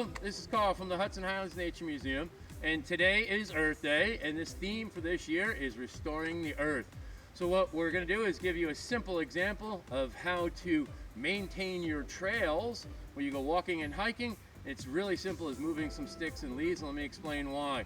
Hello, this is Carl from the Hudson Highlands Nature Museum, and today is Earth Day, and this theme for this year is restoring the earth. So what we're going to do is give you a simple example of how to maintain your trails when you go walking and hiking. It's really simple as moving some sticks and leaves, and let me explain why.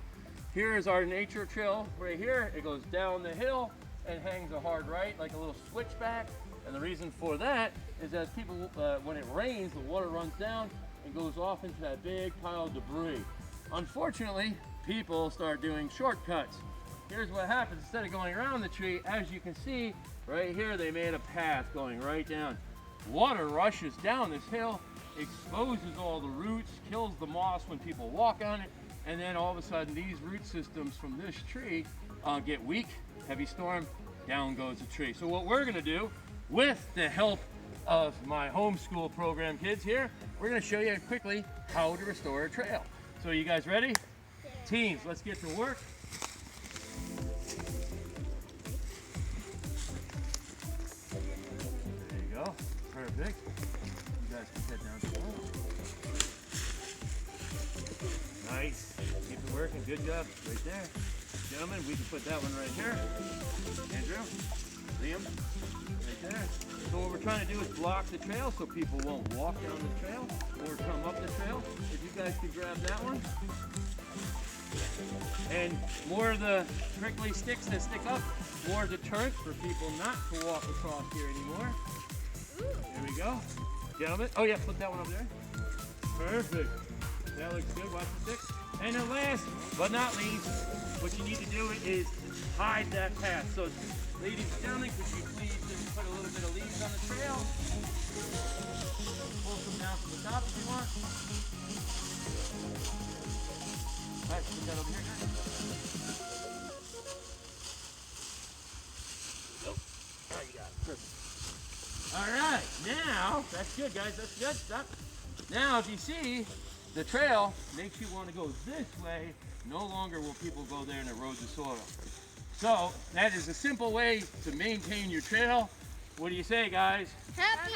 Here is our nature trail right here. It goes down the hill and hangs a hard right like a little switchback, and the reason for that is that people, when it rains, the water runs down and goes off into that big pile of debris. Unfortunately, people start doing shortcuts. Here's what happens. Instead of going around the tree, as you can see right here, they made a path going right down. Water rushes down this hill, exposes all the roots, kills the moss when people walk on it, and then all of a sudden these root systems from this tree get weak. Heavy storm, down goes the tree. So what we're going to do, with the help of my homeschool program kids here, we're going to show you quickly how to restore a trail. So you guys ready? Yeah. Teams, let's get to work. There you go. Perfect. You guys can head down to the wall. Nice. Keep it working. Good job. Right there. Gentlemen, we can put that one right here. Andrew, Liam, right there. So what we're trying to do is block the trail so people won't walk down the trail or come up the trail. If you guys could grab that one. And more of the prickly sticks that stick up, more deterrent for people not to walk across here anymore. There we go. Gentlemen, oh yeah, put that one over there. Perfect. That looks good. Watch the sticks. And then last but not least, what you need to do is hide that path. So ladies and gentlemen, could you please just put a little bit of leaves on the trail? Pull some down from the top if you want. Alright, put that over here, guys. Nope. Oh, you got it. Perfect. Alright, now, that's good, guys. That's good. Stop. Now, if you see, the trail makes you want to go this way. No longer will people go there and erode the soil. So that is a simple way to maintain your trail. What do you say, guys? Happy